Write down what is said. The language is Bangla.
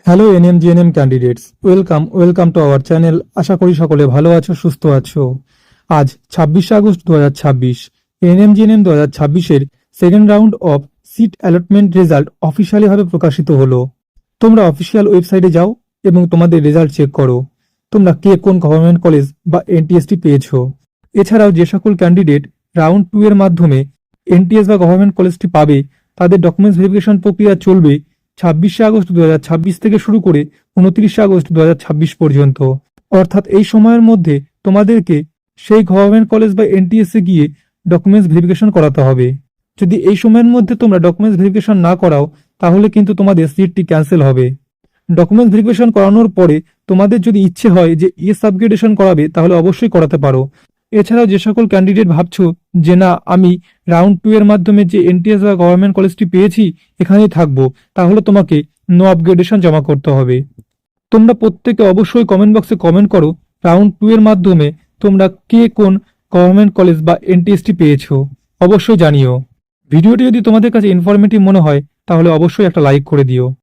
Hello ANM GNM candidates, welcome to our channel. আশা করি সকলে ভালো আছো, সুস্থ আছো। আজ 26 আগস্ট 2026, এনএমজিএনএম 2026-এর second round of seat allotment result officially ভাবে প্রকাশিত হলো। তোমরা অফিসিয়াল ওয়েবসাইটে যাও এবং তোমাদের রেজাল্ট চেক করো। তোমরা কে কোন গভর্নমেন্ট কলেজ বা এনটিএসটি পেয়েছো। এছাড়াও যে সকল ক্যান্ডিডেট রাউন্ড 2 এর মাধ্যমে এনটিএস বা গভর্নমেন্ট কলেজটি পাবে, তাদের ডকুমেন্টস ভেরিফিকেশন প্রক্রিয়া চলবে 26 আগস্ট 2026 থেকে শুরু করে 29 আগস্ট 2026 পর্যন্ত। অর্থাৎ এই সময়ের মধ্যে তোমাদেরকে সেই গভর্নমেন্ট কলেজ বা এনটিএসে গিয়ে ডকুমেন্টস ভেরিফিকেশন করাতে হবে। যদি এই সময়ের মধ্যে তোমরা ডকুমেন্টস ভেরিফিকেশন না করাও, তাহলে কিন্তু তোমাদের সিটটি ক্যান্সেল হবে। ডকুমেন্টস ভেরিফিকেশন করানোর পরে তোমাদের যদি ইচ্ছে হয় যে সাবগ্রেডেশন করাবে, তাহলে অবশ্যই করাতে পারো। এছাড়াও যে সকল ক্যান্ডিডেট ভাবছো যে না, আমি রাউন্ড 2 এর মাধ্যমে যে এনটিএস বা গভর্নমেন্ট কলেজটি পেয়েছি এখানেই থাকবো, তাহলে তোমাকে নো আপগ্রেডেশন জমা করতে হবে। তোমরা প্রত্যেকে অবশ্যই কমেন্ট বক্সে কমেন্ট করো রাউন্ড 2 এর মাধ্যমে তোমরা কে কোন গভর্নমেন্ট কলেজ বা এনটিএসটি পেয়েছো, অবশ্যই জানিও। ভিডিওটি যদি তোমাদের কাছে ইনফরমেটিভ মনে হয় তাহলে অবশ্যই একটা লাইক করে দিও।